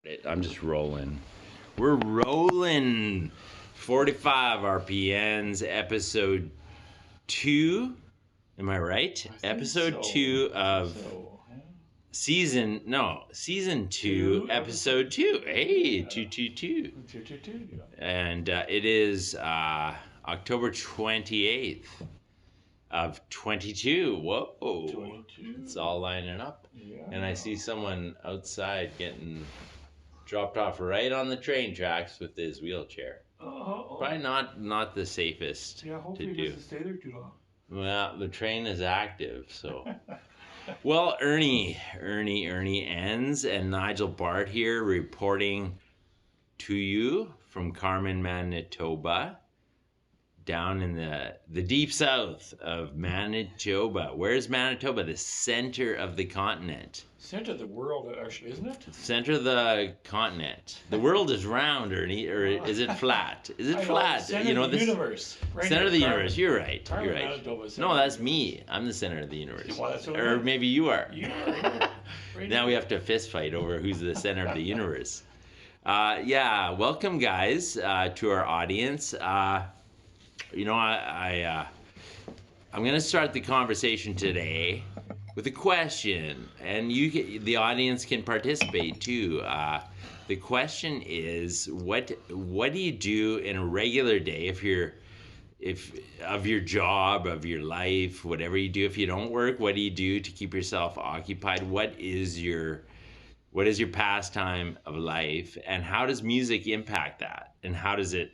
I'm just rolling. We're rolling. 45 RPNs, episode 2. Am I right? Episode 2 of season 2, episode 2. Hey, 222. And it is October 28th of 22. Whoa. 22. It's all lining up. Yeah. And I see someone outside getting dropped off right on the train tracks with his wheelchair. Probably not the safest Yeah, hopefully to he do. doesn't stay there too long. Well, the train is active, so. Well, Ernie Enns and Nigel Bart here reporting to you from Carmen, Manitoba, down in the deep south of Manitoba. Where's Manitoba? The center of the continent. Center of the world, actually, isn't it? Center of the continent. The world is round, Ernie, or is it flat? Is it flat? Center of the universe. Right Center of the universe. You're right. Carmen, You're right. Manitoba, No, that's me. I'm the center of the universe. Well, that's what Or maybe you are. You are. Right Now we have to fist fight over who's the center of the universe. Yeah, welcome guys to our audience. I'm going to start the conversation today with a question, and the audience can participate too. The question is, what do you do in a regular day if of your job, of your life, whatever you do? If you don't work, what do you do to keep yourself occupied? What is your pastime of life, and how does music impact that? And how does it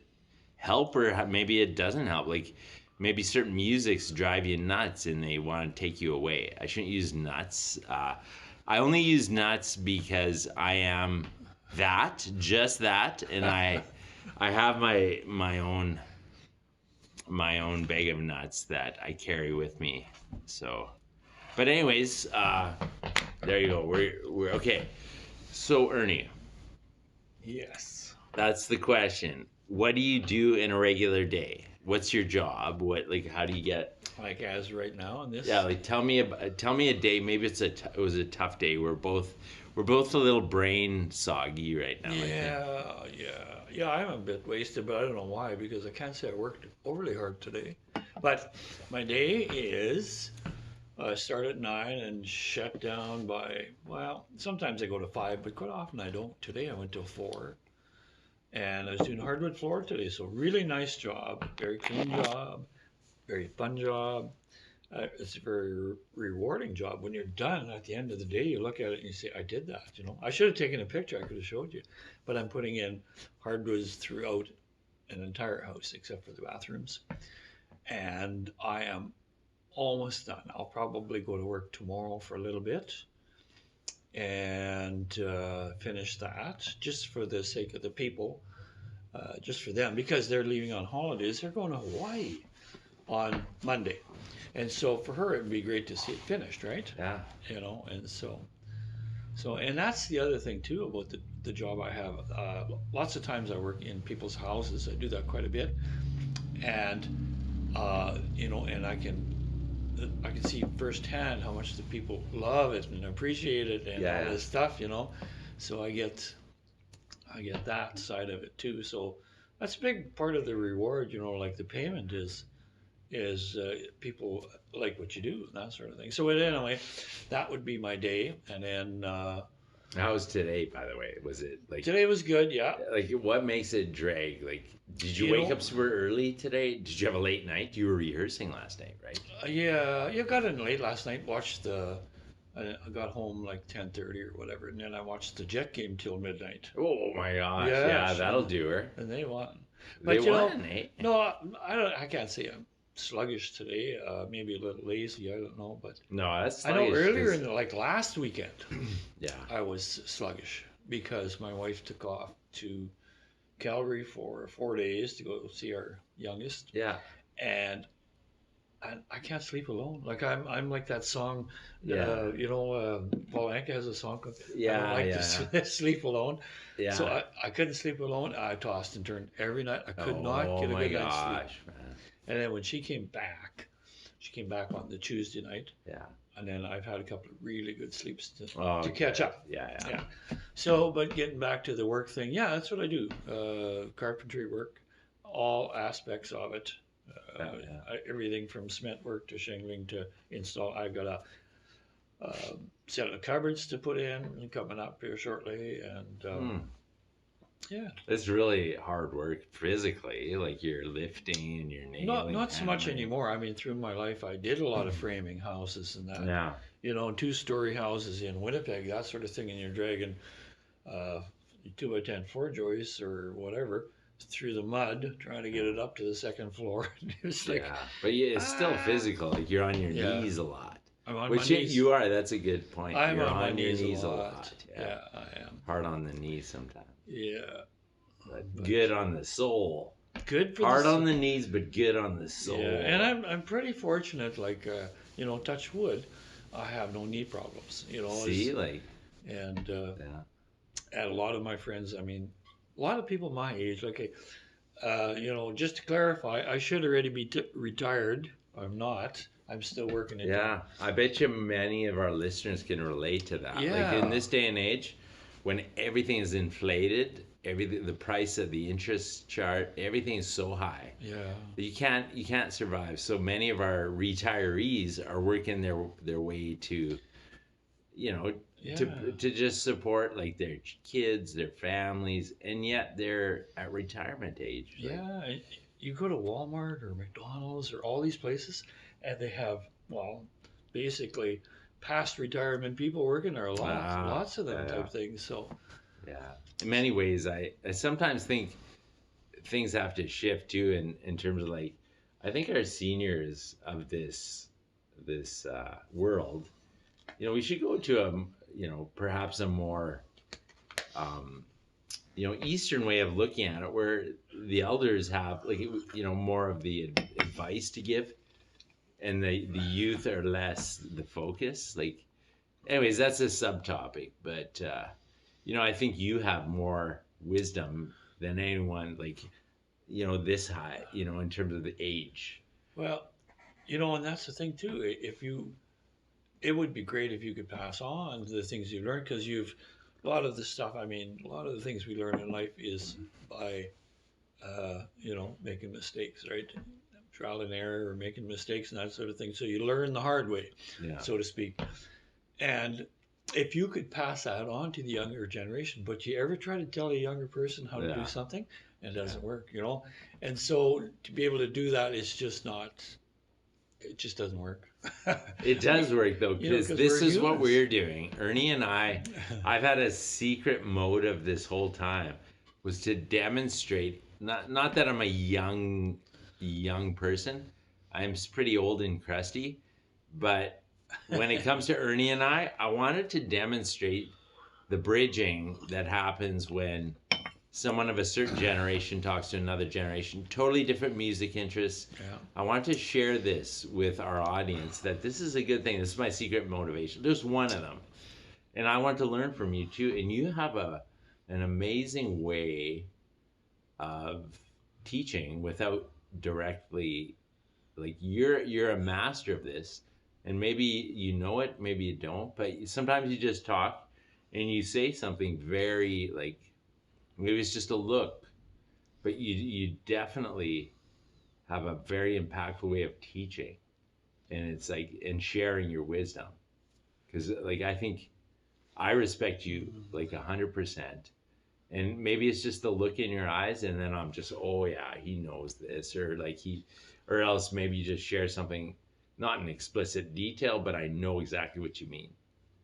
help, or maybe it doesn't help? Like maybe certain musics drive you nuts and they want to take you away. I shouldn't use nuts. I only use nuts because I am just that, and I have my own bag of nuts that I carry with me. So, but anyways, there you go. We're okay. So Ernie, Yes. that's the question. What do you do in a regular day? What's your job? How do you get? Like as right now in this? Yeah, like tell me a day. Maybe it was a tough day. We're both a little brain soggy right now. Yeah. I'm a bit wasted, but I don't know why, because I can't say I worked overly hard today. But my day is start at 9 and shut down by, well, sometimes I go to 5, but quite often I don't. Today I went till 4. And I was doing hardwood floor today, so really nice job, very clean job, very fun job. It's a very rewarding job. When you're done at the end of the day, you look at it and you say, I did that, I should have taken a picture, I could have showed you. But I'm putting in hardwoods throughout an entire house except for the bathrooms. And I am almost done. I'll probably go to work tomorrow for a little bit and finish that, just for the sake of the people, just for them, because they're leaving on holidays. They're going to Hawaii on Monday, and so for her it would be great to see it finished, right? Yeah. And so and that's the other thing too about the job I have. Lots of times I work in people's houses. I do that quite a bit, and and I can see firsthand how much the people love it and appreciate it and all this stuff, So I get that side of it too. So that's a big part of the reward, like the payment is people like what you do and that sort of thing. So anyway, that would be my day. And then How was today, by the way? Was it like today was good? Yeah. Like, what makes it drag? Like, did you wake up super early today? Did you have a late night? You were rehearsing last night, right? Yeah, got in late last night. I got home like 10:30 or whatever, and then I watched the Jet game till midnight. Oh my gosh! Yeah, Yeah, that'll do her. And they won. But they won, eh? No, I can't say I'm sluggish today. Maybe a little lazy. I don't know, but no, that's sluggish. I know earlier like last weekend, yeah, I was sluggish because my wife took off to Calgary for 4 days to go see our youngest. Yeah, and I can't sleep alone. Like I'm like that song. Yeah. Paul Anka has a song called Yeah, I don't like to sleep alone. yeah. So I couldn't sleep alone. I tossed and turned every night. I could not get a good night's sleep. Man. And then when she came back on the Tuesday night. Yeah. and then I've had a couple of really good sleeps to Oh, catch up. yeah, yeah. Yeah. So, but getting back to the work thing, yeah, that's what I do. Carpentry work, all aspects of it. Everything from cement work to shingling to install. I've got a set of cupboards to put in coming up here shortly, and Hmm. yeah, It's really hard work physically, like you're lifting and you're nailing. not so much hammering. anymore. I mean, through my life, I did a lot of framing houses and that. Yeah, You know, 2-story houses in Winnipeg, that sort of thing, and you're dragging 2 by 10 four joists or whatever through the mud trying to get it up to the second floor. It's like, yeah, but yeah, it's still physical. Like you're on your Yeah. knees a lot. I'm on Which my knees. you are. That's a good point. I'm You're on my your knees a lot. Yeah. Yeah, I am. Hard on the knees sometimes, Yeah. but good on the soul. Good for Hard the on the knees, but good on the soul. Yeah, and I'm pretty fortunate. Like you know, touch wood, I have no knee problems. You know, See, like, and yeah, and a lot of my friends. I mean, a lot of people my age. Like, you know, just to clarify, I should already be retired. I'm not. I'm still working it. yeah. I bet you many of our listeners can relate to that. Like Yeah. in this day and age, when everything is inflated, everything, the price of the interest chart, everything is so high. Yeah. You can't survive. So many of our retirees are working their way to, you know, Yeah. to just support like their kids, their families, and yet they're at retirement age. Like, Yeah. You go to Walmart or McDonald's or all these places, and they have, well, basically past retirement people working there. Lots of them yeah. type things. So yeah. In many ways, I sometimes think things have to shift too in terms of like, I think our seniors of this world, you know, we should go to a, you know, perhaps a more you know, Eastern way of looking at it, where the elders have like, you know, more of the advice to give, and the youth are less the focus. Like, anyways, that's a subtopic, but you know, I think you have more wisdom than anyone, like, you know, this high, you know, in terms of the age. well, you know, and that's the thing too. It would be great if you could pass on the things you learned because a lot of the stuff. I mean, a lot of the things we learn in life is by, you know, making mistakes, right? Trial and error or making mistakes and that sort of thing. So you learn the hard way, Yeah. so to speak. And if you could pass that on to the younger generation, but you ever try to tell a younger person how to Yeah. do something, and it doesn't work, you know? And so to be able to do that is just not, it just doesn't work. It does work though, You know, because 'cause this we're is what humans. we're doing. Ernie and I've had a secret motive this whole time, was to demonstrate, not that I'm a young person. I'm pretty old and crusty, but when it comes to Ernie and I wanted to demonstrate the bridging that happens when someone of a certain generation talks to another generation, totally different music interests. Yeah. I want to share this with our audience, that this is a good thing. This is my secret motivation. There's one of them. And I want to learn from you too. And you have an amazing way of teaching without directly, like, you're a master of this. And maybe you know it, maybe you don't, but sometimes you just talk and you say something very, like, maybe it's just a look, but you definitely have a very impactful way of teaching, and it's like, and sharing your wisdom, because like, I think I respect you like 100%, and maybe it's just the look in your eyes, and then I'm just, oh yeah, he knows this, or like or else maybe you just share something, not in explicit detail, but I know exactly what you mean.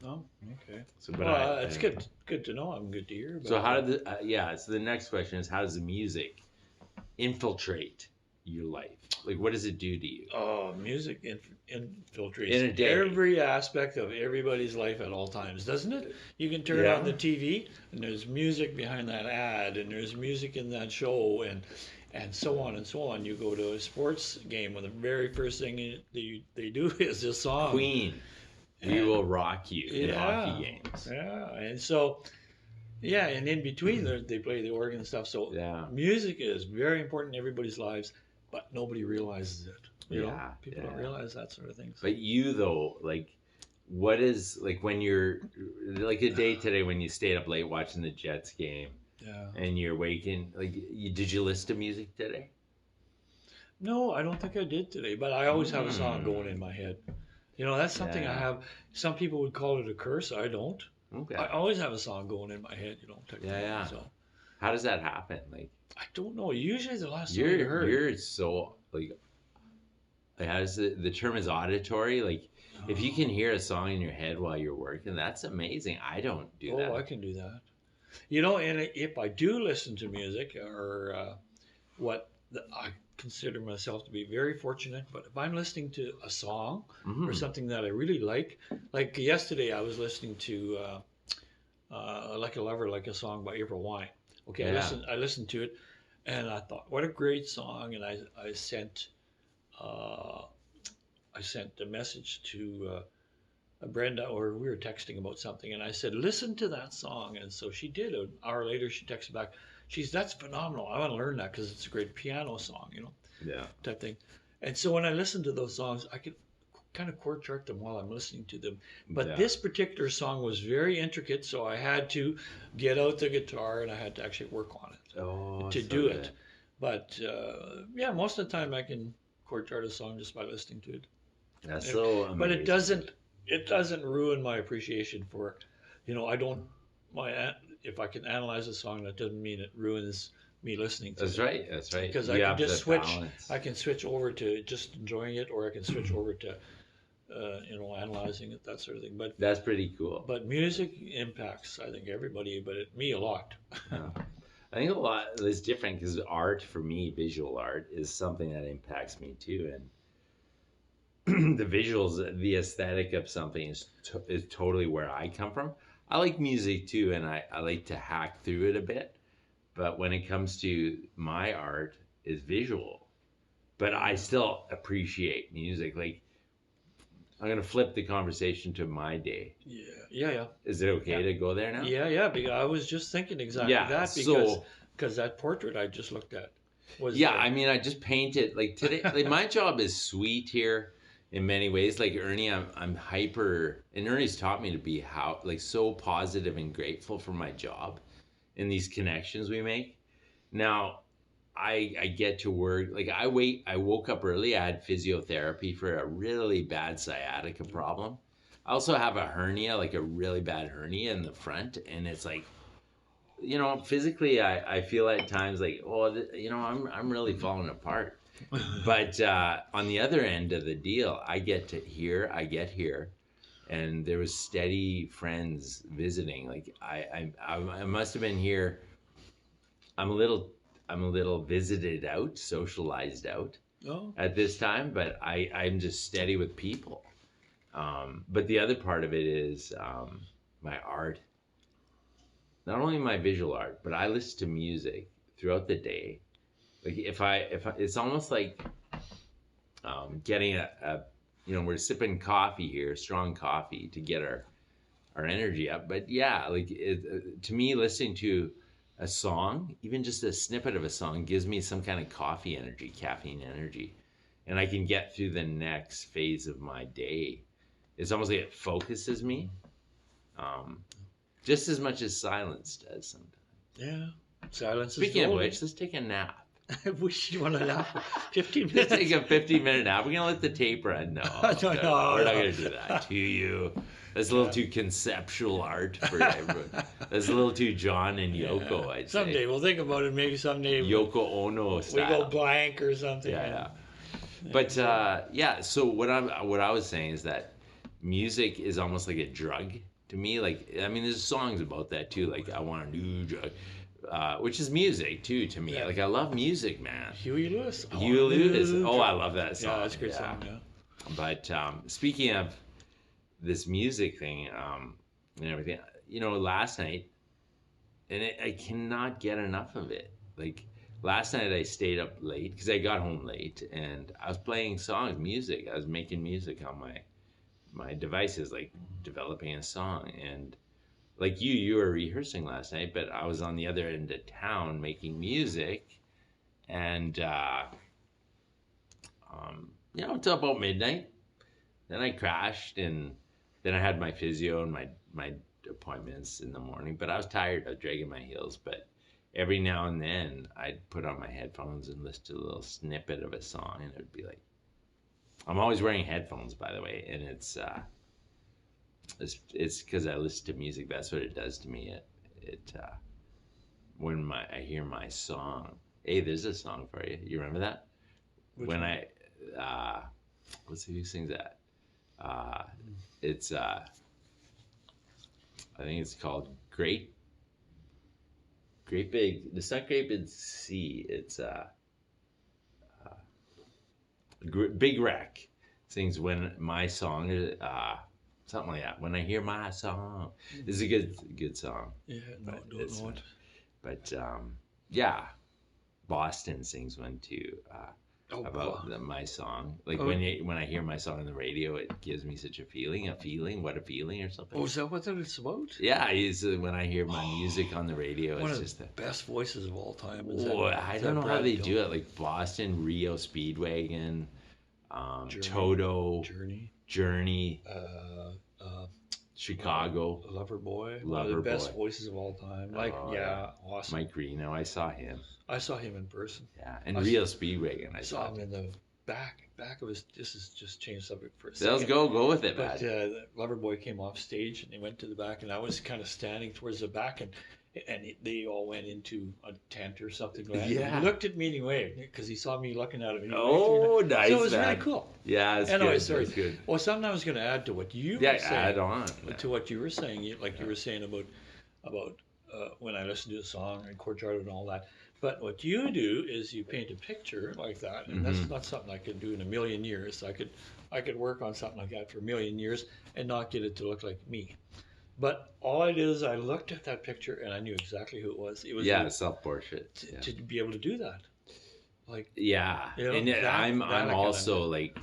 Oh, okay. So, but Well, it's good to know. I'm good to hear. So about how that. did so the next question is, how does the music infiltrate your life? Like, what does it do to you? Oh, music infiltrates In a day. every aspect of everybody's life at all times, doesn't it? You can turn Yeah. on the TV and there's music behind that ad, and there's music in that show, and so on and so on. You go to a sports game, and the very first thing they do is this song. Queen, we will rock you in hockey games. Yeah, and so, yeah, and in between they play the organ and stuff. So Yeah. music is very important in everybody's lives, but nobody realizes it. You know, Yeah, people yeah. don't realize that sort of thing. So. But you though, like, what is like when you're like a day today when you stayed up late watching the Jets game Yeah. and you're waking like did you listen to music today? No, I don't think I did today, but I always have a song going in Mm, my head. You know, that's something I yeah. have. Some people would call it a curse. I don't. Okay. I always have a song going in my head, you know, type Yeah, thing. yeah. So How does that happen? Like I don't know. Usually the last song you heard. you're so like how does the term is auditory? Like if you can hear a song in your head while you're working, that's amazing. I don't do Oh, I that. can do that. You know, and if I do listen to music or I consider myself to be very fortunate, but if I'm listening to a song or Hmm. something that I really like yesterday I was listening to Like a Lover, Like a Song by April Wine. Okay, Yeah. I listened to it and I thought, what a great song. And I sent, uh, I sent a message to Brenda, or we were texting about something, and I said, "Listen to that song." And so she did. An hour later, she texted back. That's phenomenal. I want to learn that because it's a great piano song, you know, Yeah. type thing." And so when I listen to those songs, I can kind of chord chart them while I'm listening to them. But Yeah. this particular song was very intricate, so I had to get out the guitar and I had to actually work on it Oh, to so do it. good. But yeah, most of the time I can chord chart a song just by listening to it. That's And- so but it amazing. doesn't ruin my appreciation for, you know, I don't my if I can analyze a song, that doesn't mean it ruins me listening to That's it, right. That's right. because I You can have just the switch. balance. I can switch over to just enjoying it, or I can switch over to you know, analyzing it, that sort of thing. That's pretty cool. But music impacts, I think, everybody, but me a lot. Yeah. I think a lot is different because art for me, visual art, is something that impacts me too. And the visuals, the aesthetic of something is totally where I come from. I like music too, and I like to hack through it a bit. But when it comes to my art, is visual. But I still appreciate music. Like I'm gonna flip the conversation to my day. Yeah, yeah, yeah, Is it okay yeah, to go there now? yeah. Because I was just thinking exactly Yeah. that, So because that portrait I just looked at was yeah, I mean, I just painted like today. Like my job is sweet here in many ways. Like Ernie, I'm hyper, and Ernie's taught me to be how like so positive and grateful for my job and these connections we make. Now, I get to work like I woke up early. I had physiotherapy for a really bad sciatica problem. I also have a hernia, like a really bad hernia in the front, and it's like physically, I feel at times like, oh, I'm really falling apart. But on the other end of the deal, I get here, and there was steady friends visiting. Like I must have been here. I'm a little, I'm a little visited out, socialized out oh, at this time, but I'm just steady with people. But the other part of it is my art, not only my visual art, but I listen to music throughout the day. Like if I it's almost like getting we're sipping coffee here, strong coffee to get our energy up. But yeah, like to me, listening to a song, even just a snippet of a song, gives me some kind of coffee energy, caffeine energy, and I can get through the next phase of my day. It's almost like it focuses me, um, just as much as silence does sometimes. yeah. Silence is Speaking of golden. which, let's take a nap. I wish you want to laugh for 15 Let's minutes. take a 15-minute nap. We're gonna let the tape run. No, No, no, no, we're not no. gonna do that to you. That's a little too conceptual art for everyone. That's a little too John and Yoko, I'd Someday say. we'll think about it. Maybe someday Yoko Ono we style. go blank or something. Yeah, yeah. But yeah, so what I was saying is that music is almost like a drug to me. Like I mean, there's songs about that too. Like I want a new drug, which is music too to me. Yeah. Like I love music, man. Huey Lewis. Huey Lewis. New Oh, I drug. love that song. Yeah, that's a great song. Yeah. But speaking of this music thing and everything, last night, and I cannot get enough of it. Like last night, I stayed up late because I got home late, and I was playing songs, music. I was making music on my devices, like developing a song. And like you were rehearsing last night, but I was on the other end of town making music, and until about midnight. Then I crashed and then I had my physio and my appointments in the morning, but I was tired of dragging my heels. But every now and then I'd put on my headphones and listen to a little snippet of a song, and it would be like, I'm always wearing headphones, by the way, and it's because I listen to music. That's what it does to me. It when I hear my song. Hey, there's a song for you. You remember that? Which when one? Let's see who sings that. It's I think it's called Great Big. It's not Great Big Sea. It's Big Wreck sings when my song something like that. When I hear my song, it's a good song. Yeah, no, But don't know it. But yeah, Boston sings one too. About my song. Like when I hear my song on the radio, it gives me such a feeling, what a feeling or something. Oh, is that what it's about? Yeah, it's when I hear my music on the radio, One it's of just the best voices of all time. I don't know how they do it. Like Boston, Rio Speedwagon, Toto, Journey, Chicago, Loverboy, one of the best voices of all time. Like, awesome. Mike Reno, I saw him. I saw him in person. Yeah, and Rio Speedwagon, I saw him in the back of his. This is just changed subject for a second. Let's go with it, but Loverboy came off stage and they went to the back, and I was kind of standing towards the back, and they all went into a tent or something like that. Yeah. He looked at me and he waved because he saw me looking at him. Nice. So it was really cool. Yeah, it's anyway, good. sorry. It's good. Well, something I was going to add to what you were saying. Add on. To what you were saying, you were saying about when I listen to a song and chord chart and all that. But what you do is you paint a picture like that, and that's not something I could do in a million years. I could work on something like that for a million years and not get it to look like me. But all I did is I looked at that picture and I knew exactly who it was. It was self-portrait. To be able to do that, like and I'm also like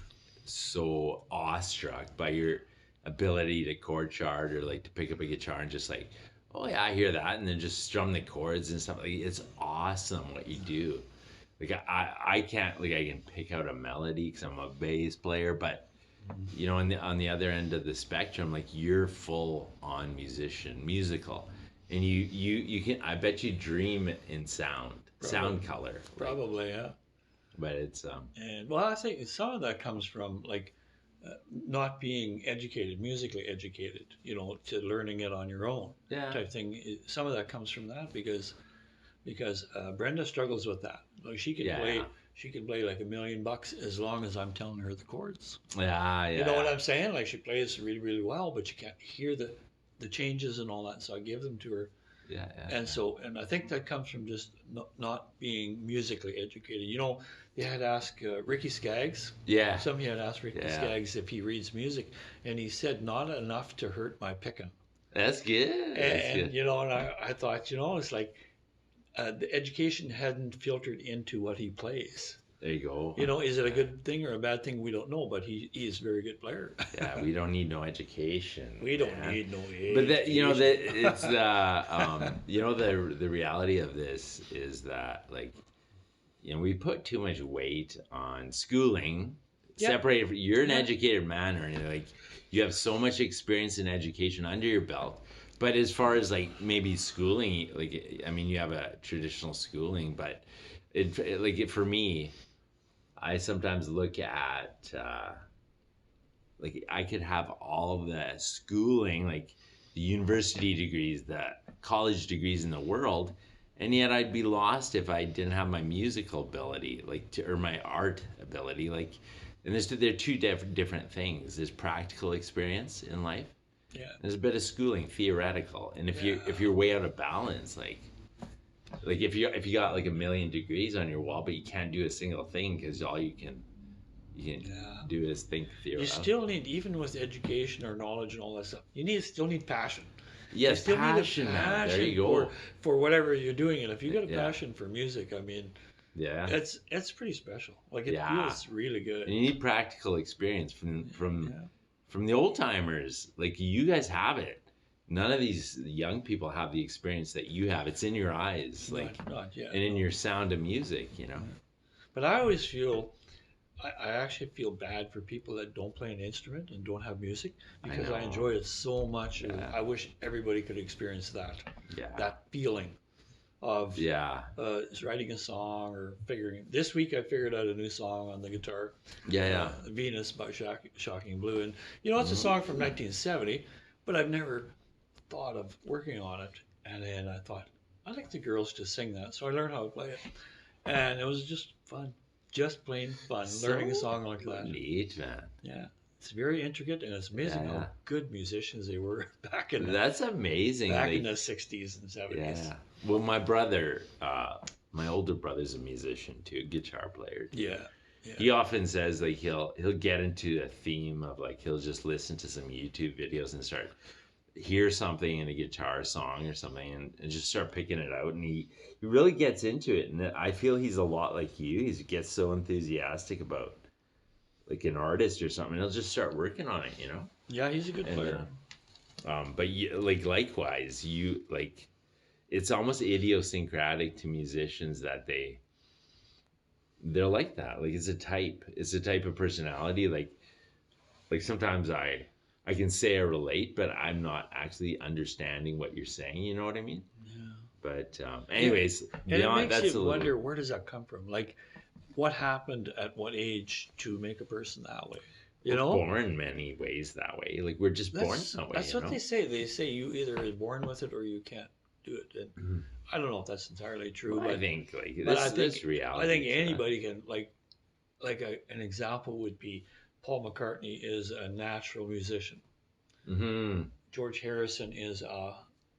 so awestruck by your ability to chord chart or like to pick up a guitar and just like, oh yeah, I hear that, and then just strum the chords and stuff. Like, it's awesome what you do. Like I can't, like, I can pick out a melody because I'm a bass player, but you know, on the other end of the spectrum, like, you're full on musical, and you can, I bet you dream in sound color. Probably, yeah. But it's and well, I think some of that comes from like not being musically educated, to learning it on your own, type thing. Some of that comes from that because Brenda struggles with that. Like, she can play like $1 million as long as I'm telling her the chords. Yeah. You know what I'm saying? Like, she plays really, really well, but you can't hear the changes and all that. So I give them to her. And I think that comes from just not being musically educated. They had asked Ricky Skaggs. Yeah. Somebody had asked Ricky Skaggs if he reads music, and he said not enough to hurt my picking. That's good. And and I thought, it's like the education hadn't filtered into what he plays. There you go. Is it a good thing or a bad thing? We don't know, but he is a very good player. Yeah, we don't need no education. We don't need no education. But it's the reality of this is that, like, we put too much weight on schooling. Separated. You're an educated man, or like, you have so much experience in education under your belt. But as far as like maybe schooling, like, I mean, you have a traditional schooling, but for me, I sometimes look at like, I could have all the schooling, like the university degrees, the college degrees in the world, and yet I'd be lost if I didn't have my musical ability, or my art ability. Like, and they're two different things. There's practical experience in life. Yeah. There's a bit of schooling, theoretical, and if you're way out of balance, like if you got like 1 million degrees on your wall, but you can't do a single thing because all you can do is think theoretical. You still need, even with education or knowledge and all that stuff, still need passion. Yes, you still passion. Need a passion there you go. For whatever you're doing, and if you got a passion for music, I mean, yeah, it's pretty special. Like, it feels really good. And you need practical experience from the old timers. Like, you guys have it. None of these young people have the experience that you have. It's in your eyes, like, not yet, and in your sound of music, But I always feel I actually feel bad for people that don't play an instrument and don't have music I because I know. enjoy it so much. Yeah. I wish everybody could experience that Yeah. that feeling of Yeah. writing a song or figuring. This week I figured out a new song on the guitar, Yeah. Venus by Shocking Blue, and you know it's a Mhm. song from 1970, but I've never thought of working on it. And then I thought I'd like the girls to sing that, so I learned how to play it, and it was just fun, just plain fun, learning a So song like that. neat, man. Yeah, it's very intricate, and it's amazing Yeah. how good musicians they were That's amazing. back Like, in the 60s and 70s. yeah. Well, my brother, my older brother's a musician too, guitar player. Yeah, yeah. He often says like he'll get into a theme of like he'll just listen to some YouTube videos and start hear something in a guitar song or something and just start picking it out, and he really gets into it, and I feel he's a lot like you. He gets so enthusiastic about like an artist or something, he'll just start working on it, you know. Yeah, he's a good And player. but you, like likewise, you like it's almost idiosyncratic to musicians that they're like that. Like it's a type of personality. Like sometimes I can say I relate, but I'm not actually understanding what you're saying. You know what I mean? Yeah. But anyways, And it beyond makes that's you a wonder, little. where does that come from? Like, what happened at what age to make a person that way? You We're know, born many ways that way. Like we're just born that way. that's You what know? they say. They say you either are born with it or you can't do it. And Mhm. I don't know if that's entirely true, Well, I but think like but this reality. I think to that. anybody can an example would be Paul McCartney is a natural musician. Mhm. George Harrison is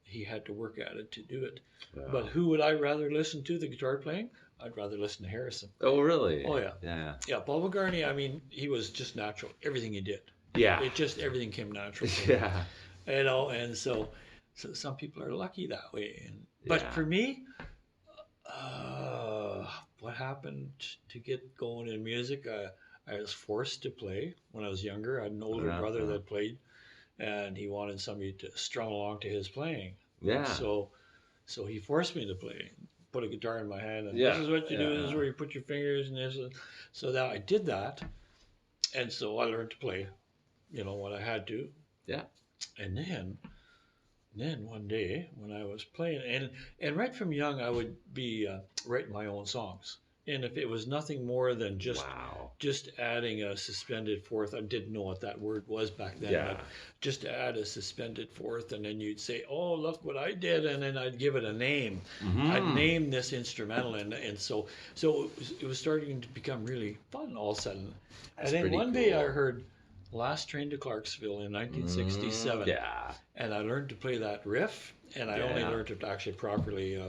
he had to work at it to do it. Wow. But who would I rather listen to? The guitar playing? I'd rather listen to Harrison. Oh really? Oh yeah. Yeah. Yeah, Paul McCartney, I mean, he was just natural. Everything he did. Yeah. It just everything came natural. to him. Yeah. You know, and so some people are lucky that way. But Yeah. for me, what happened to get going in music? I was forced to play when I was younger. I had an older Yeah, brother yeah. that played, and he wanted somebody to strum along to his playing. Yeah. So he forced me to play. Put a guitar in my hand, and Yeah, this is what you do. yeah, This is yeah. where you put your fingers, and this. So that I did that, and so I learned to play. You know what I had to. Yeah. And then one day when I was playing, and right from young I would be writing my own songs, and if it was nothing more than Wow. just adding a suspended fourth, I didn't know what that word was back then, Yeah. but just to add a suspended fourth, and then you'd say, "Oh, look what I did," and then I'd give it a name. I'd Mhm. name this instrumental, and so it was starting to become really fun all of a sudden. That's And then pretty one day I cool. heard "Last Train to Clarksville" in 1967. Yeah. And I learned to play that riff, and I only Yeah. learned it actually properly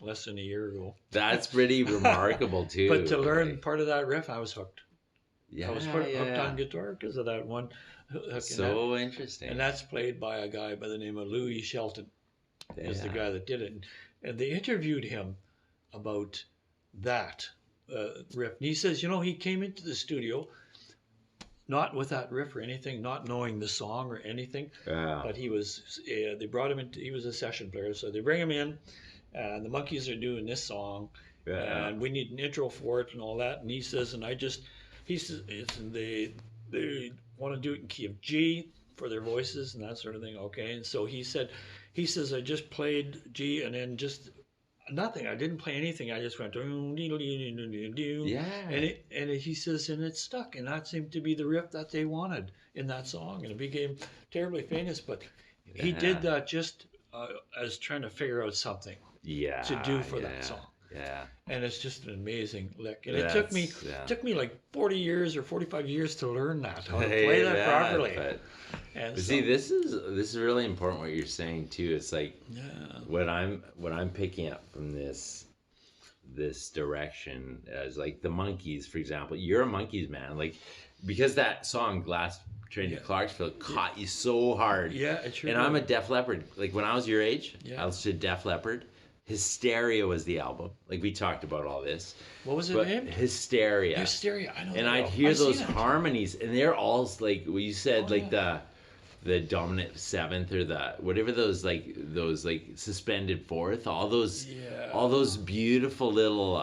less than a year ago. That's pretty remarkable too. But to learn like, part of that riff, I was hooked. yeah, I was hooked on guitar because of that one hook. So interesting. And that's played by a guy by the name of Louis Shelton, is the Yeah. guy that did it. And they interviewed him about that riff. And he says, you know, he came into the studio not with that riff or anything, not knowing the song or anything. Yeah. But he was, they brought him in, he was a session player. So they bring him in, and the Monkees are doing this song, Yeah. and we need an intro for it and all that. And he says, he says, and they want to do it in key of G for their voices and that sort of thing. Okay. And so he says, I just played G and then just nothing. I didn't play anything. I just went, Yeah. and he says, and it stuck. And that seemed to be the riff that they wanted in that song. And it became terribly famous. But he Yeah. did that just as trying to figure out something Yeah. to do for that song. Yeah. And it's just an amazing lick. And That's- it took me like 40 years or 45 years to learn that, how to Hey, play that properly. But see, this is really important what you're saying too. It's like yeah. what I'm picking up from this direction is like the Monkees, for example. You're a Monkees man, like because that song "Glass Train to Yeah. Clarksville" caught you so hard. Yeah, it sure And did. I'm a Def Leppard. Like when I was your age, Yeah. I listened to Def Leppard. Hysteria was the album. Like we talked about all this. What was it But named? Hysteria. Hysteria. I know. And that I'd well. hear I've those seen it. harmonies, and they're all like what you said, Oh, like the dominant seventh or the whatever those like suspended fourth, all those beautiful little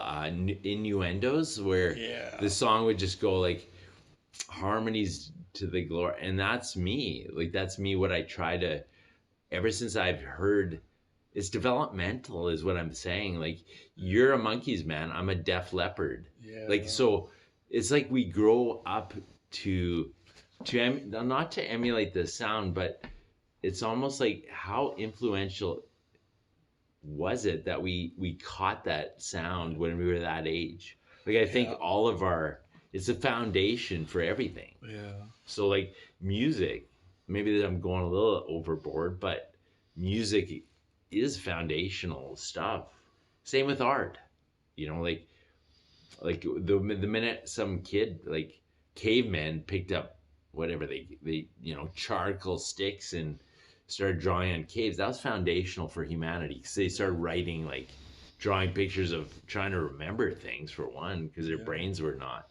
innuendos where Yeah. the song would just go like harmonies to the glory, and that's me. Like that's me. What I try to ever since I've heard. It's developmental, is what I'm saying. Like you're a monkey's man, I'm a def leopard. Yeah. Like so, it's like we grow up to not to emulate the sound, but it's almost like how influential was it that we caught that sound when we were that age. Like I think Yeah. all of our it's a foundation for everything. Yeah. So like music, maybe that I'm going a little overboard, but music is foundational stuff. Same with art. You know, like the minute some kid like cavemen picked up whatever they charcoal sticks and started drawing on caves, that was foundational for humanity because they started writing like drawing pictures of trying to remember things for one because their brains were not.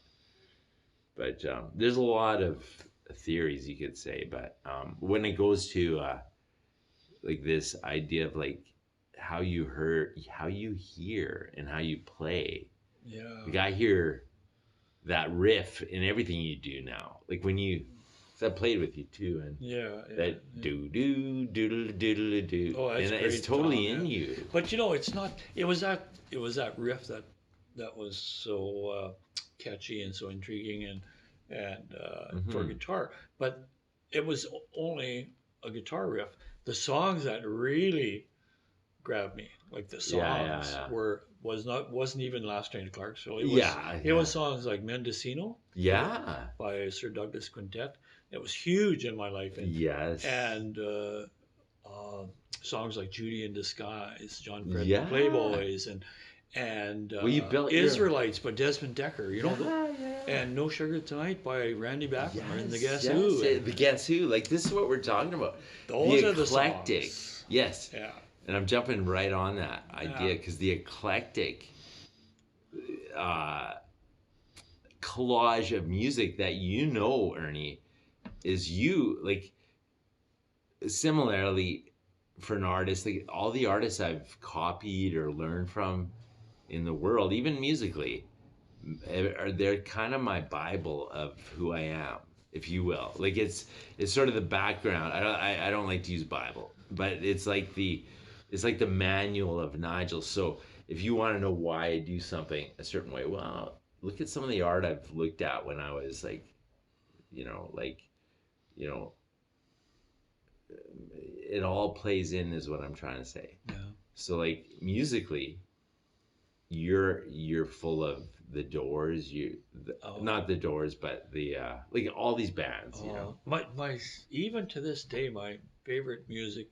But there's a lot of theories you could say, but when it goes to like this idea of like how you hear and how you play, like I hear that riff in everything you do now. Like when you, cause I played with you too, and that do do doodle doodle do, Oh, that's and great, it's totally Tom, in yeah. you. But you know, it's not. It was that riff that was so catchy and so intriguing and for guitar. But it was only a guitar riff. The songs that really grabbed me, like the songs, wasn't even Last Train to Clarksville. It was songs like Mendocino, by Sir Douglas Quintet. It was huge in my life, and songs like Judy in Disguise, John Fred and the Playboys, and Well, you built Israelites by Desmond Decker, and No Sugar Tonight by Randy Bachman and the Guess Who. The Guess Who. Like this is what we're talking about. Those are eclectic. The songs. Yes. Yeah. And I'm jumping right on that idea because the eclectic collage of music that Ernie, is you like similarly for an artist, like all the artists I've copied or learned from in the world, even musically, they're kind of my Bible of who I am, if you will. Like it's sort of the background. I don't like to use Bible, but it's like the manual of Nigel. So if you want to know why I do something a certain way, well, look at some of the art I've looked at when I was like, it all plays in is what I'm trying to say. Yeah. So like musically, you're full of the Doors, not the Doors, but the like all these bands, you know. My even to this day, my favorite music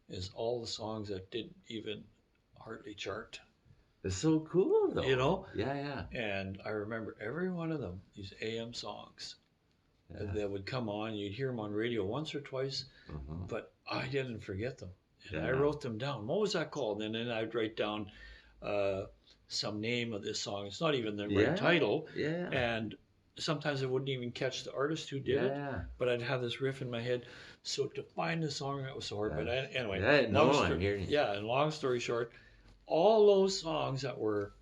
is all the songs that didn't even hardly chart. It's so cool though. You know? Yeah. And I remember every one of them, these AM songs that would come on. You'd hear them on radio once or twice, but I didn't forget them. And I wrote them down. What was that called? And then I'd write down some name of this song. It's not even the right title. Yeah. And sometimes I wouldn't even catch the artist who did it, but I'd have this riff in my head. So to find the song, that was so hard. But anyway, I'm hearing you. And long story short, all those songs that were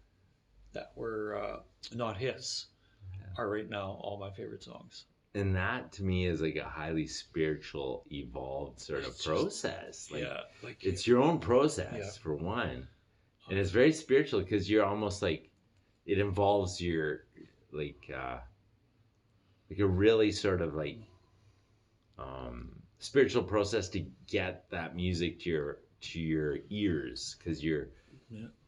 not hits are right now all my favorite songs. And that to me is like a highly spiritual, evolved sort of process. It's your own process for one, and it's very spiritual because you're almost like it involves your like a really sort of like spiritual process to get that music to your ears because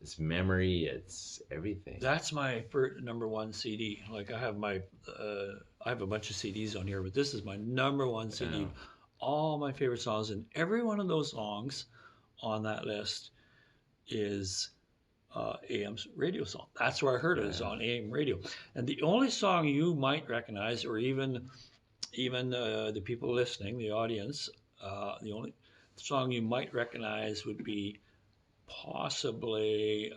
it's memory, it's everything. That's my number one CD. Like I have I have a bunch of CDs on here, but this is my number one CD. Yeah. All my favorite songs, and every one of those songs on that list is AM's radio song. That's where I heard it, is on AM radio. And the only song you might recognize, or even the people listening, the audience, the only song you might recognize would be possibly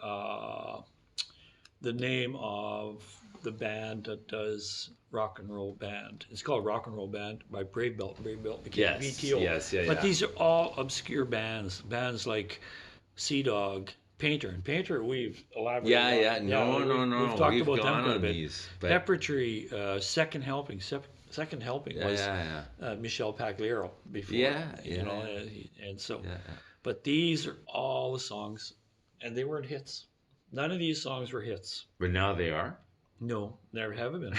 the name of the band that does rock and roll band. It's called Rock and Roll Band by Brave Belt. Brave Belt became Yes, VTO. yes, yeah, But yeah. these are all obscure bands. Bands like Sea Dog, Painter, and Painter. We've elaborated. Yeah, on. yeah. No, no, no. We've talked about them gone quite a on bit. these, but Pepper Tree, Second Helping. Second Helping yeah, was yeah, Michel Pagliaro before. Yeah, you know, yeah. and so. Yeah. But these are all the songs, and they weren't hits. None of these songs were hits. But now they are. No, never have been.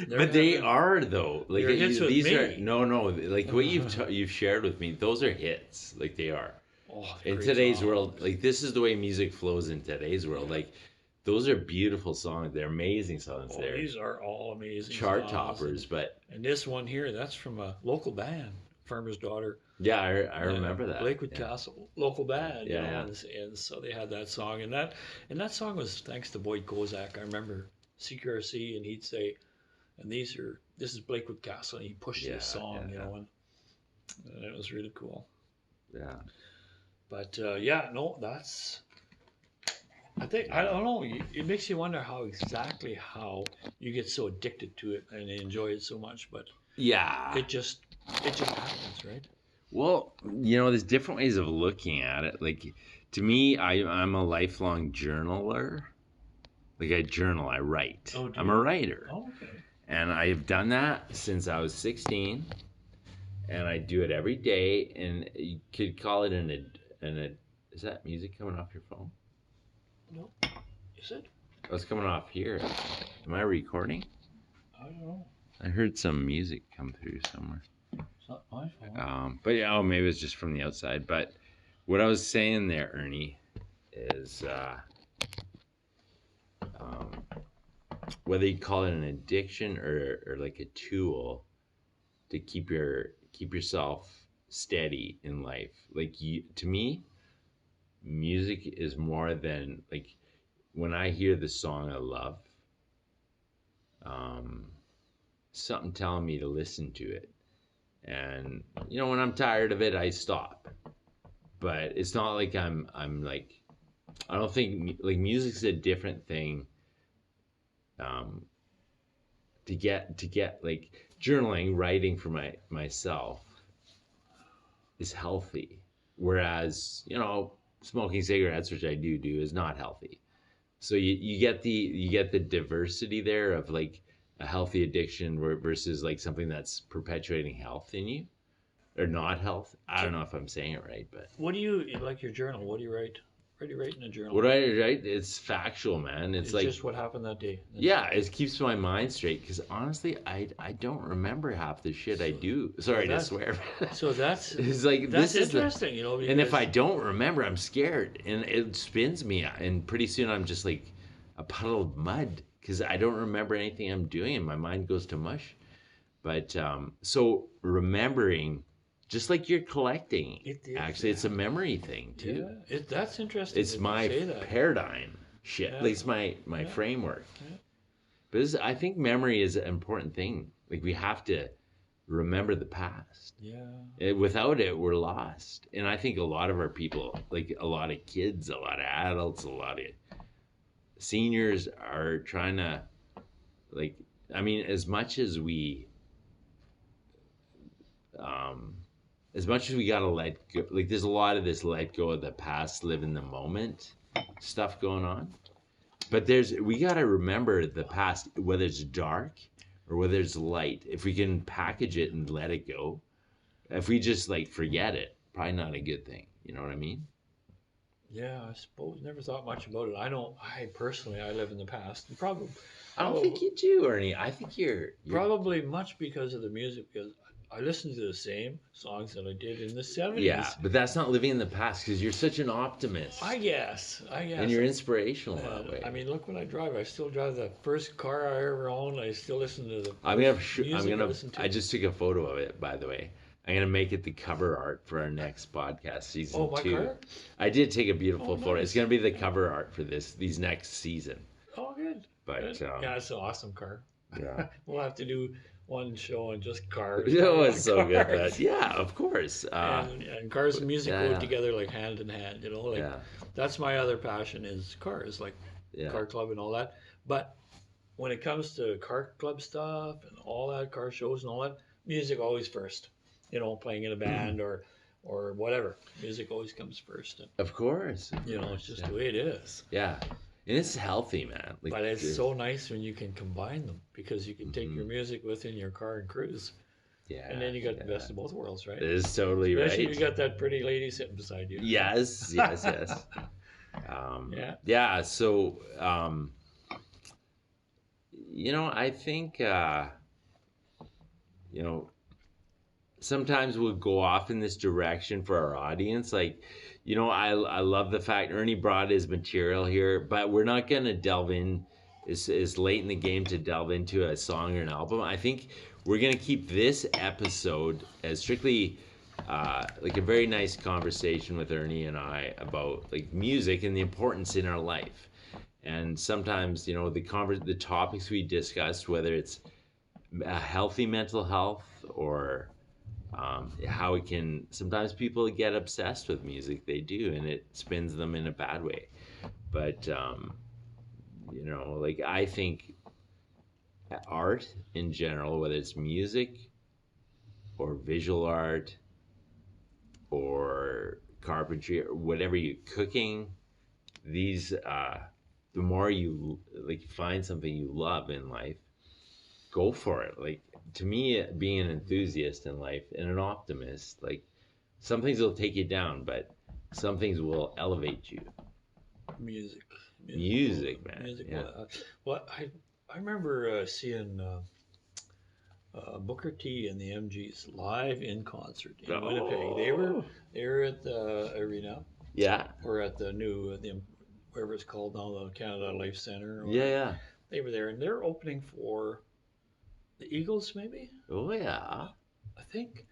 But they are though. Like They're hits with these me. are no. Like what you've shared with me, those are hits. Like they are. Oh, In great today's songs. world, like this is the way music flows in today's world. Like those are beautiful songs. They're amazing songs. Oh, They're these are all amazing chart songs. toppers. But And this one here, that's from a local band, Farmer's Daughter. yeah, I remember that. Blakewood Yeah. Castle, local band. Yeah, you know, yeah. and so they had that song, and that song was thanks to Boyd Kozak. I remember CQRC, and he'd say, and this is Blakewood Castle, and he pushed Yeah, this song, yeah, you know, and it was really cool. Yeah. But yeah, no, that's. I think I don't know. It makes you wonder how you get so addicted to it and enjoy it so much, but Yeah. it just happens, right? Well, there's different ways of looking at it. Like, to me, I'm a lifelong journaler. Like, I journal, I write. Oh, do I'm you? a writer. Oh, okay. And I've done that since I was 16. And I do it every day. And you could call it is that music coming off your phone? No, is it? Oh, it's coming off here. Am I recording? I don't know. I heard some music come through somewhere. It's not my phone. But yeah, maybe it's just from the outside. But what I was saying there, Ernie, is whether you call it an addiction or like a tool to keep yourself steady in life. Like to me, music is more than like when I hear the song I love. Something telling me to listen to it. And when I'm tired of it, I stop. But it's not like I'm like, I don't think like music's a different thing. To get like journaling, writing for myself is healthy, whereas smoking cigarettes, which I do is not healthy. So you get the diversity there of like a healthy addiction versus like something that's perpetuating health in you or not health. I don't know if I'm saying it right, but What do you like your journal? What do you write? What do you write in a journal? what do I write? It's factual, man. It's like just what happened that day. yeah, it keeps my mind straight because honestly, I don't remember half the shit I do. Sorry to swear. So that's It's like that's this is interesting, and if I because- don't remember, I'm scared, and it spins me, and pretty soon I'm just like a puddle of mud because I don't remember anything I'm doing, and my mind goes to mush. But so remembering, just like you're collecting, It is, actually, it's a memory thing too. yeah, that's interesting. It's that you my say that. paradigm shit. Yeah. Like it's my framework. Yeah. But I think memory is an important thing. Like we have to remember the past. Yeah. Without it, we're lost. And I think a lot of our people, like a lot of kids, a lot of adults, a lot of seniors are trying to, like, I mean, as much as we gotta let go, like there's a lot of this let go of the past, live in the moment stuff going on. But we gotta remember the past, whether it's dark or whether it's light. If we can package it and let it go, if we just like forget it, probably not a good thing. You know what I mean? Yeah, I suppose. Never thought much about it. I personally live in the past. Probably. I don't think you do, Ernie. I think you're Probably much because of the music, because I listen to the same songs that I did in the 70s. Yeah, but that's not living in the past because you're such an optimist. I guess. And you're inspirational that way. I mean, look what I drive. I still drive the first car I ever owned. I still listen to the I just took a photo of it, by the way. I'm gonna make it the cover art for our next podcast, season 2. Oh, my car? I did take a beautiful photo. nice. It's gonna be the cover art for these next season. Oh, good. But Good. Yeah, it's an awesome car. yeah. We'll have to do one show on just cars. It was so good. Cars. Yeah, of course. And cars and music yeah. go together like hand in hand. Yeah. That's my other passion is cars, like Yeah. car club and all that. But when it comes to car club stuff and all that, car shows and all that, music always first. You know, playing in a band or whatever, music always comes first. And Of course, of you know, it's course. just Yeah. the way it is. Yeah. And it's healthy, man. Like, But it's so nice when you can combine them because you can take your mhm. music within your car and cruise, and Yeah, then you got the yeah. best of both worlds, right? That is totally Especially if you right. got that pretty lady sitting beside you. Yes, yes, yes. Yeah. Yeah, so I think you know, sometimes we'll go off in this direction for our audience. Like, I love the fact Ernie brought his material here, but we're not gonna delve in. Is late in the game to delve into a song or an album. I think we're gonna keep this episode as strictly like a very nice conversation with Ernie and I about like music and the importance in our life. And sometimes, the topics we discussed, whether it's a healthy mental health or how it can sometimes people get obsessed with music, they do, and it spins them in a bad way. But like, I think art in general, whether it's music or visual art or carpentry or whatever, you cooking, these the more you like find something you love in life, go for it. Like, to me, being an enthusiast in life and an optimist, like, some things will take you down, but some things will elevate you. Music, Music, man. music. Yeah. Well, I remember seeing Booker T and the MGs live in concert in Winnipeg. Oh. They were at the arena Yeah. or at the new the whatever it's called now, the Canada Life Center. Or Yeah, yeah. They were there, and they're opening for the Eagles, maybe Oh, yeah. I think.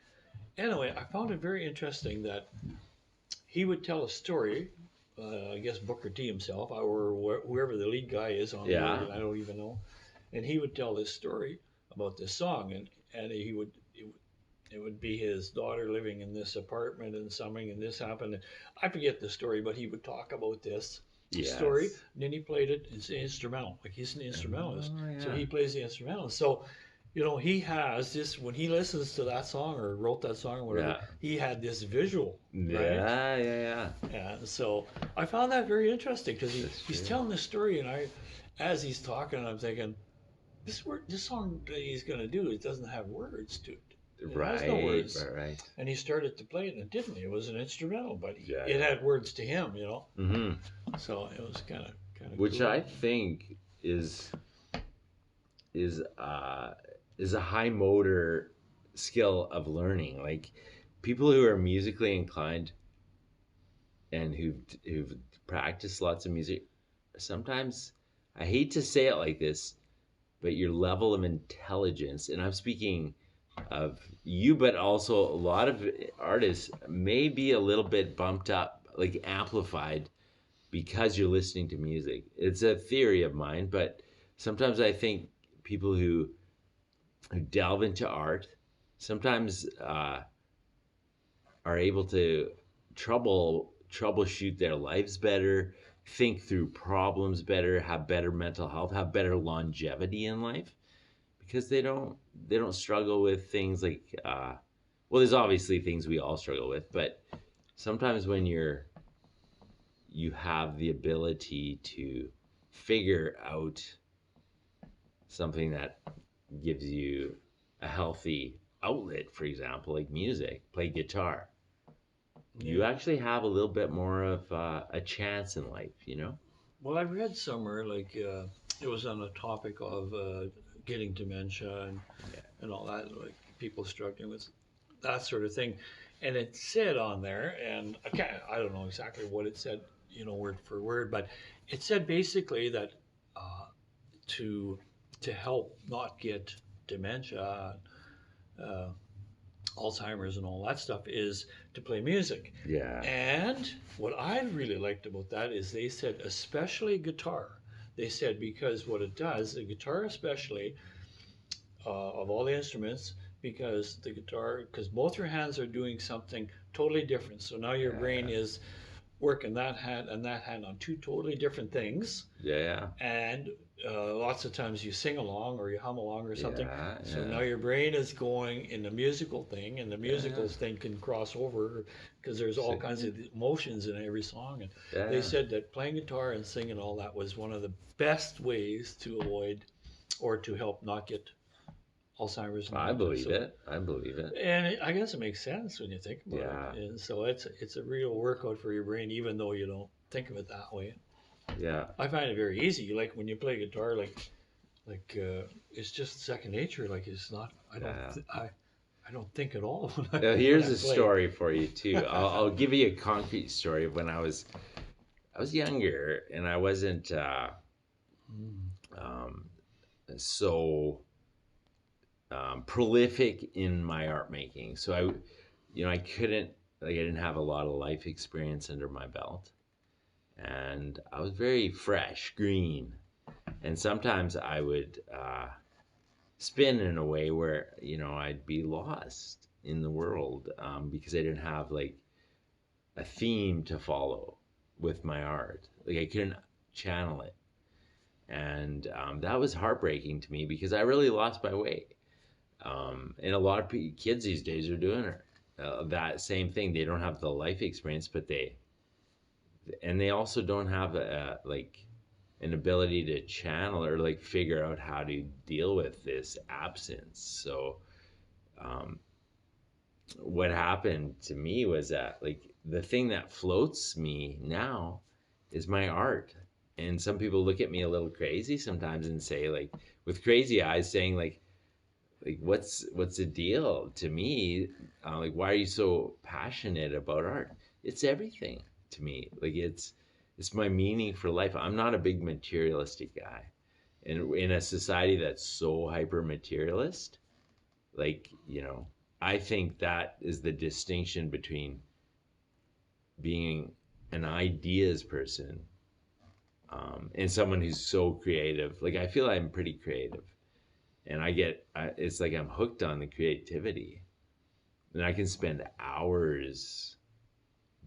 Anyway, I found it very interesting that he would tell a story. I guess Booker T himself, or whoever the lead guy is on the Yeah. organ, I don't even know. And he would tell this story about this song, and it would be his daughter living in this apartment and something, and this happened. I forget the story, but he would talk about this story, Yes. and then he played it. It's an instrumental, like he's an instrumentalist, Oh, so yeah. he plays the instrumental. So, he has this when he listens to that song or wrote that song or whatever. Yeah. He had this visual, right? Yeah, yeah, Yeah. So I found that very interesting because he's true. telling this story, and as he's talking, I'm thinking, this song that he's gonna do, it doesn't have words to it. It has no Right, words. right. And he started to play it, and it didn't. It was an instrumental, but Yeah, it yeah. had words to him, Mm-hmm. So it was kind of Which cool. I think is is a high motor skill of learning. Like, people who are musically inclined and who've practiced lots of music, sometimes, I hate to say it like this, but your level of intelligence, and I'm speaking of you, but also a lot of artists, may be a little bit bumped up, like amplified, because you're listening to music. It's a theory of mine, but sometimes I think people who delve into art sometimes are able to troubleshoot their lives better, think through problems better, have better mental health, have better longevity in life, because they don't struggle with things like well, there's obviously things we all struggle with, but sometimes when you have the ability to figure out something that gives you a healthy outlet, for example, like music, play guitar, you Yeah. actually have a little bit more of a chance in life. Well, I read somewhere like it was on the topic of getting dementia and all that, like people struggling with that sort of thing, and it said on there, and I don't know exactly what it said, word for word, but it said basically that uh, to to help not get dementia, uh, Alzheimer's, and all that stuff is to play music. Yeah. And what I really liked about that is they said, especially guitar. They said because what it does, the guitar especially, of all the instruments, because the guitar, because both your hands are doing something totally different. So now your brain Yeah. is working that hand and that hand on two totally different things. Yeah. And lots of times you sing along or you hum along or something. Yeah, So yeah. now your brain is going in the musical thing, and the musical thing can cross over because there's all kinds of emotions in every song. And they said that playing guitar and singing all that was one of the best ways to avoid or to help not get Alzheimer's and I dementia. believe it. I believe it. And I guess it makes sense when you think about Yeah. it. And so it's a real workout for your brain, even though you don't think of it that way. Yeah. I find it very easy. Like when you play guitar, it's just second nature. Like it's not. I don't think at all. Now, here's a story for you too. I'll give you a concrete story of when I was younger and I wasn't so prolific in my art making. So I couldn't, like, I didn't have a lot of life experience under my belt, and I was very fresh, green, and sometimes I would spin in a way where I'd be lost in the world because I didn't have like a theme to follow with my art. Like I couldn't channel it, and that was heartbreaking to me because I really lost my way. And a lot of kids these days are doing it. That same thing. They don't have the life experience, but they also don't have an ability to channel or like figure out how to deal with this absence. So, what happened to me was that like the thing that floats me now is my art. And some people look at me a little crazy sometimes and say, like, with crazy eyes, saying like what's the deal to me, like why are you so passionate about art? It's everything to me. Like it's my meaning for life. I'm not a big materialistic guy, and in a society that's so hyper materialist, like I think that is the distinction between being an ideas person and someone who's so creative. Like I feel I'm pretty creative, and it's like I'm hooked on the creativity, and I can spend hours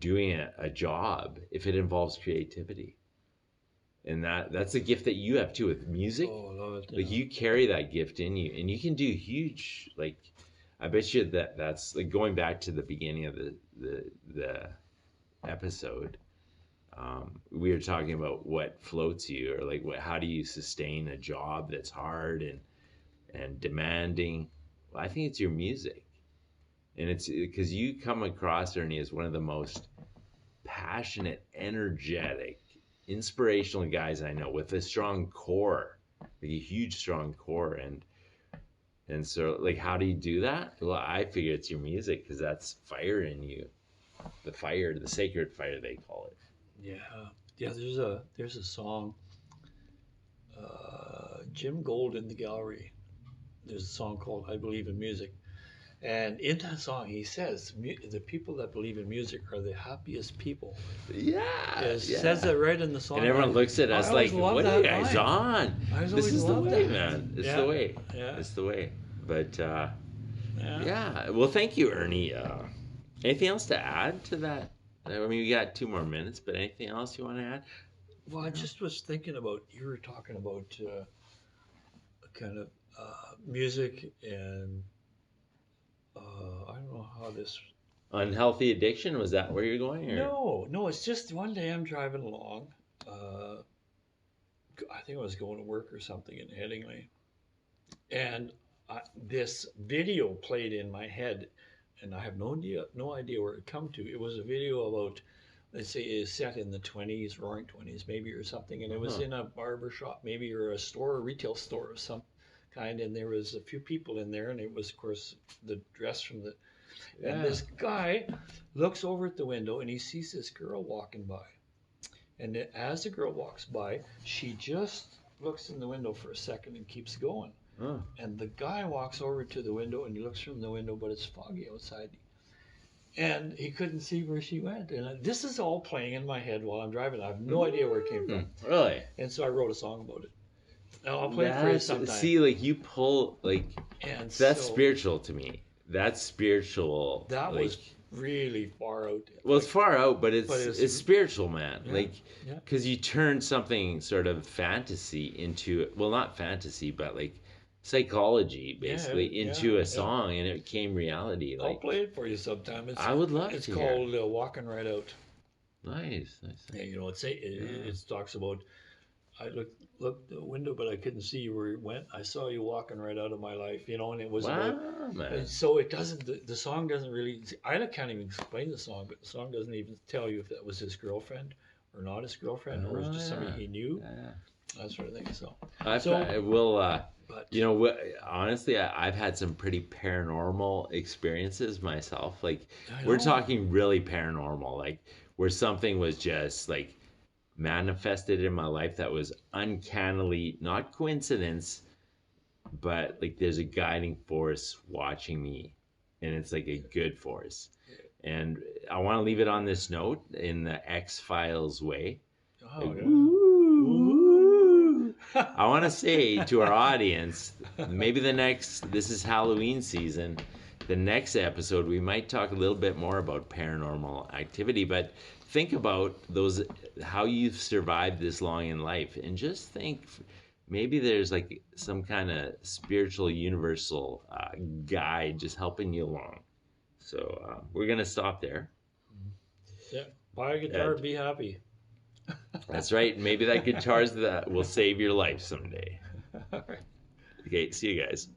doing a job if it involves creativity. And that's a gift that you have too with music. Oh, I love it. Like you carry that gift in you, and you can do huge. Like I bet you that's like going back to the beginning of the episode. We were talking about what floats you, or like how do you sustain a job that's hard and demanding. Well, I think it's your music, and it's because you come across, Ernie, as one of the most passionate, energetic, inspirational guys I know, with a strong core, like a huge strong core. And so like how do you do that? Well, I figure it's your music, because that's fire in you, the sacred fire they call it. Yeah. There's a song, Jim Gold in the Gallery. There's a song called "I Believe in Music," and in that song he says the people that believe in music are the happiest people. It says that right in the song, and everyone looks at us like, what are you guys on? This is the way, man. It's the way. It's the way. But yeah, well, thank you, Ernie. Anything else to add to that? I mean, we got 2 more minutes, but anything else you want to add? Well, I just was thinking about, you were talking about kind of music and I don't know how this... Unhealthy addiction, was that where you're going? Or? No, it's just one day I'm driving along. I think I was going to work or something in Headingley. And this video played in my head, and I have no idea where it come to. It was a video about, let's say, it's set in the 20s, roaring 20s maybe, or something, and it was in a barber shop maybe, or a store, a retail store of some kind, and there was a few people in there, and it was, of course, the dress from the... And this guy looks over at the window, and he sees this girl walking by. And as the girl walks by, she just looks in the window for a second and keeps going. And the guy walks over to the window, and he looks from the window, but it's foggy outside. And he couldn't see where she went. And this is all playing in my head while I'm driving. I have no idea where it came from. Really? And so I wrote a song about it. And I'll play it for you sometime. See, like you pull, like, that's spiritual to me. That's spiritual. That like, was really far out. Well, it's far out, but But it's spiritual, man. Yeah, Like, yeah. because you turn something sort of fantasy into, well, not fantasy, but like psychology, basically, into a Yeah. song, and it became reality. I'll Like, play it for you sometime. I would love It's to hear. called "Walking Right Out." Nice, nice. Yeah, you know, Yeah. it talks about I looked the window, but I couldn't see where you went. I saw you walking right out of my life, you know, and it was about. Wow, man. And so it doesn't. The song doesn't really. I can't even explain the song, but the song doesn't even tell you if that was his girlfriend or not his girlfriend, or was Oh, just somebody yeah. he knew. Yeah. That sort of thing. So, I will, but you know, honestly, I've had some pretty paranormal experiences myself. Like, I we're know. talking really paranormal, like where something was just like manifested in my life that was uncannily, not coincidence, but like there's a guiding force watching me, and it's like a good force. And I want to leave it on this note in the X Files way. Oh Like, yeah. woo. Ooh. I want to say to our audience, maybe this is Halloween season. The next episode, we might talk a little bit more about paranormal activity, but think about how you've survived this long in life, and just think maybe there's like some kind of spiritual universal guide just helping you along. So we're going to stop there. Yeah. Buy a guitar, And be happy. that's right. Maybe that guitar's that will save your life someday. All right. Okay, see you guys.